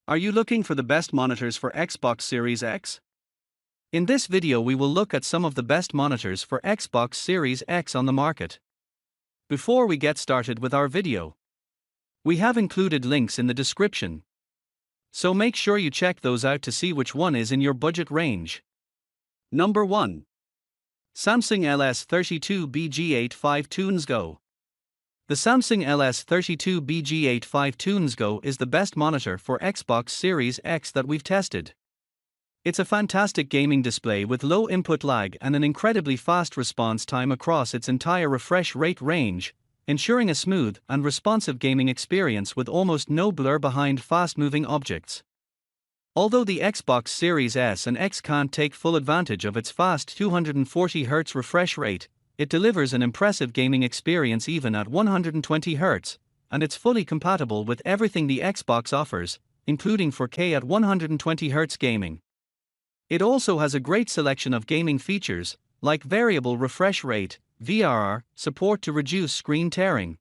Are you looking for the best monitors for Xbox Series X? In this video we will look at some of the best monitors for Xbox Series X on the market. Before we get started with our video, we have included links in the description, so make sure you check those out to see which one is in your budget range. Number 1. Samsung LS32 Tunes Go. The Samsung LS32 Tunes Go is the best monitor for Xbox Series X that we've tested. It's a fantastic gaming display with low input lag and an incredibly fast response time across its entire refresh rate range, ensuring a smooth and responsive gaming experience with almost no blur behind fast-moving objects. Although the Xbox Series S and X can't take full advantage of its fast 240Hz refresh rate, it delivers an impressive gaming experience even at 120Hz, and it's fully compatible with everything the Xbox offers, including 4K at 120Hz gaming. It also has a great selection of gaming features, like variable refresh rate, VRR, support to reduce screen tearing.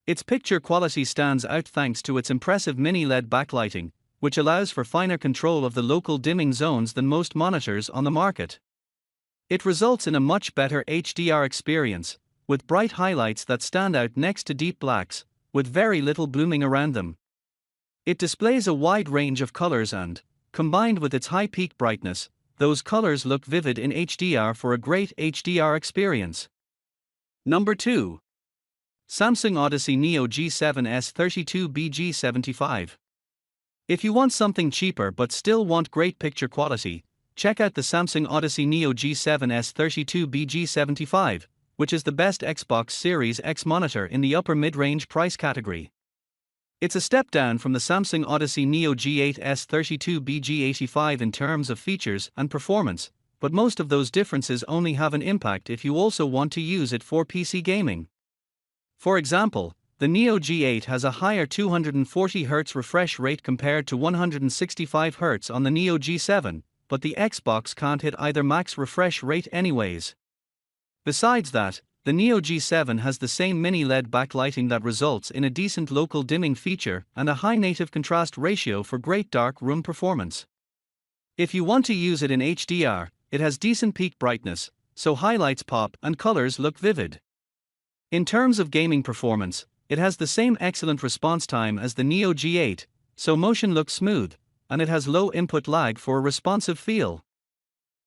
Its picture quality stands out thanks to its impressive mini LED backlighting, which allows for finer control of the local dimming zones than most monitors on the market. It results in a much better HDR experience, with bright highlights that stand out next to deep blacks, with very little blooming around them. It displays a wide range of colors and, combined with its high peak brightness, those colors look vivid in HDR for a great HDR experience. Number 2. Samsung Odyssey Neo G7s 32BG75. If you want something cheaper but still want great picture quality, check out the Samsung Odyssey Neo G7s 32BG75, which is the best Xbox Series X monitor in the upper mid-range price category. It's a step down from the Samsung Odyssey Neo G8s 32BG85 in terms of features and performance, but most of those differences only have an impact if you also want to use it for PC gaming. For example, the Neo G8 has a higher 240Hz refresh rate compared to 165Hz on the Neo G7, but the Xbox can't hit either max refresh rate anyways. Besides that, the Neo G7 has the same mini LED backlighting that results in a decent local dimming feature and a high native contrast ratio for great dark room performance. If you want to use it in HDR, it has decent peak brightness, so highlights pop and colors look vivid. In terms of gaming performance, it has the same excellent response time as the Neo G8, so motion looks smooth, and it has low input lag for a responsive feel.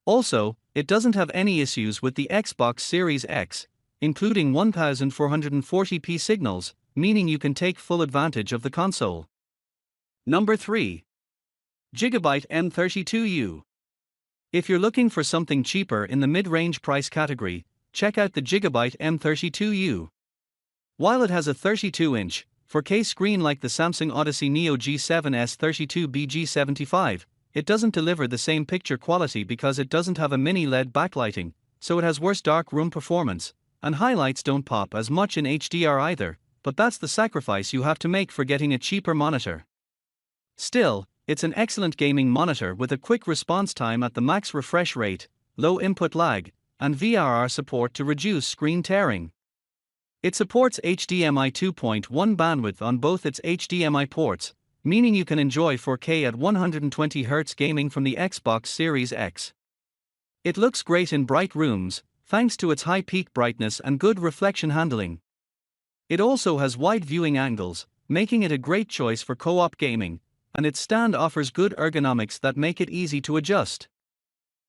Also, it doesn't have any issues with the Xbox Series X, including 1440p signals, meaning you can take full advantage of the console. Number 3. Gigabyte M32U. If you're looking for something cheaper in the mid-range price category, check out the Gigabyte M32U. While it has a 32-inch, 4K screen like the Samsung Odyssey Neo G7s 32BG75, it doesn't deliver the same picture quality because it doesn't have a mini LED backlighting, so it has worse dark room performance, and highlights don't pop as much in HDR either, but that's the sacrifice you have to make for getting a cheaper monitor. Still, it's an excellent gaming monitor with a quick response time at the max refresh rate, low input lag, and VRR support to reduce screen tearing. It supports HDMI 2.1 bandwidth on both its HDMI ports, meaning you can enjoy 4K at 120Hz gaming from the Xbox Series X. It looks great in bright rooms, thanks to its high peak brightness and good reflection handling. It also has wide viewing angles, making it a great choice for co-op gaming, and its stand offers good ergonomics that make it easy to adjust.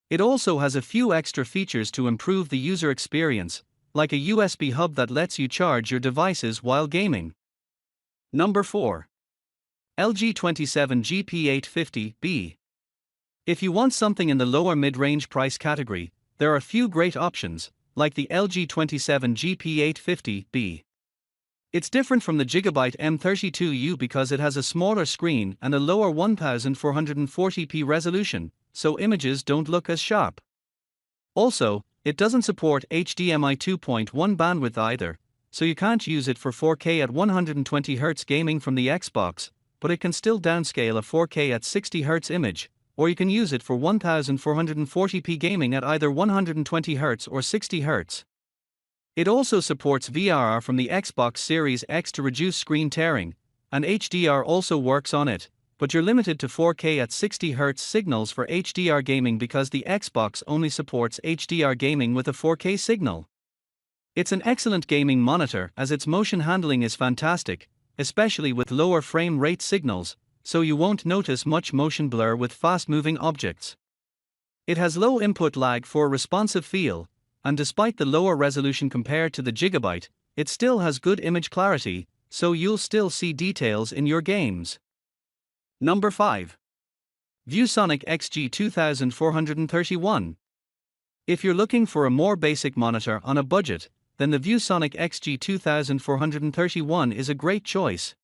It also has a few extra features to improve the user experience, like a USB hub that lets you charge your devices while gaming. Number 4. LG 27 GP850B. If you want something in the lower mid-range price category, there are few great options, like the LG 27 GP850B. It's different from the Gigabyte M32U because it has a smaller screen and a lower 1440p resolution, so images don't look as sharp. Also, it doesn't support HDMI 2.1 bandwidth either, so you can't use it for 4K at 120Hz gaming from the Xbox, but it can still downscale a 4K at 60Hz image, or you can use it for 1440p gaming at either 120Hz or 60Hz. It also supports VRR from the Xbox Series X to reduce screen tearing, and HDR also works on it, but you're limited to 4K at 60Hz signals for HDR gaming because the Xbox only supports HDR gaming with a 4K signal. It's an excellent gaming monitor as its motion handling is fantastic, especially with lower frame rate signals, so you won't notice much motion blur with fast-moving objects. It has low input lag for a responsive feel, and despite the lower resolution compared to the Gigabyte, it still has good image clarity, so you'll still see details in your games. Number 5. ViewSonic XG2431. If you're looking for a more basic monitor on a budget, then the ViewSonic XG2431 is a great choice.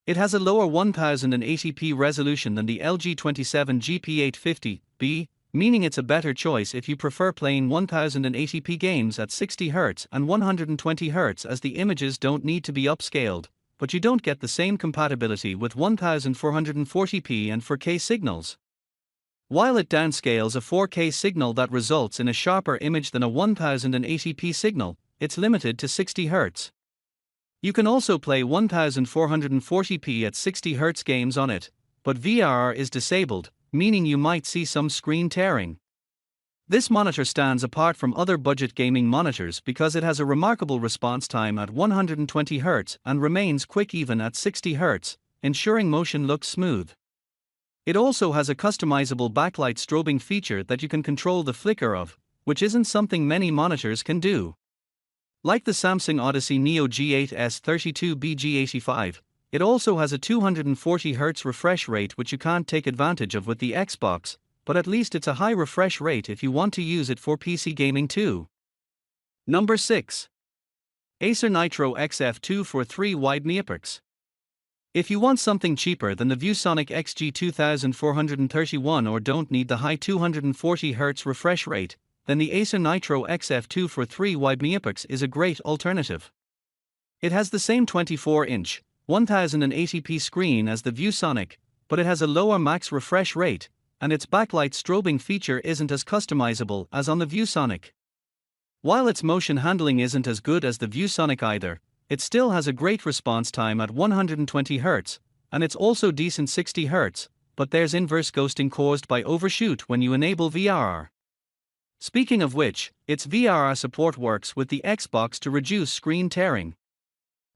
It has a lower 1080p resolution than the LG 27GP850B, meaning it's a better choice if you prefer playing 1080p games at 60Hz and 120Hz as the images don't need to be upscaled, but you don't get the same compatibility with 1440p and 4K signals. While it downscales a 4K signal that results in a sharper image than a 1080p signal, it's limited to 60Hz. You can also play 1440p at 60Hz games on it, but VRR is disabled, meaning you might see some screen tearing. This monitor stands apart from other budget gaming monitors because it has a remarkable response time at 120Hz and remains quick even at 60Hz, ensuring motion looks smooth. It also has a customizable backlight strobing feature that you can control the flicker of, which isn't something many monitors can do. Like the Samsung Odyssey Neo G7s 32BG85, it also has a 240Hz refresh rate which you can't take advantage of with the Xbox, but at least it's a high refresh rate if you want to use it for PC gaming too. Number 6. Acer Nitro XF2 for 3 Pbmiiprx. If you want something cheaper than the ViewSonic XG2431 or don't need the high 240Hz refresh rate, then the Acer Nitro XF2 for 3 Pbmiiprx is a great alternative. It has the same 24-inch, 1080p screen as the ViewSonic, but it has a lower max refresh rate, and its backlight strobing feature isn't as customizable as on the ViewSonic. While its motion handling isn't as good as the ViewSonic either, it still has a great response time at 120Hz, and it's also decent 60Hz, but there's inverse ghosting caused by overshoot when you enable VRR. Speaking of which, its VRR support works with the Xbox to reduce screen tearing.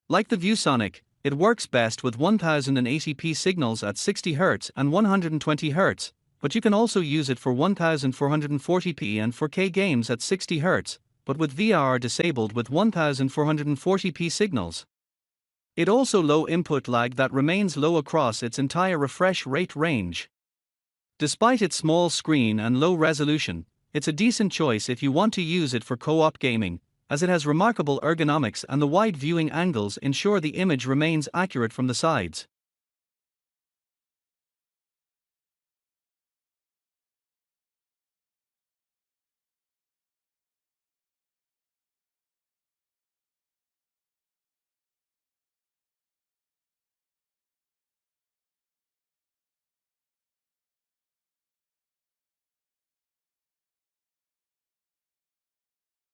Like the ViewSonic, it works best with 1080p signals at 60Hz and 120Hz, but you can also use it for 1440p and 4K games at 60Hz, but with VRR disabled with 1440p signals. It also low input lag that remains low across its entire refresh rate range. Despite its small screen and low resolution, it's a decent choice if you want to use it for co-op gaming, as it has remarkable ergonomics and the wide viewing angles ensure the image remains accurate from the sides.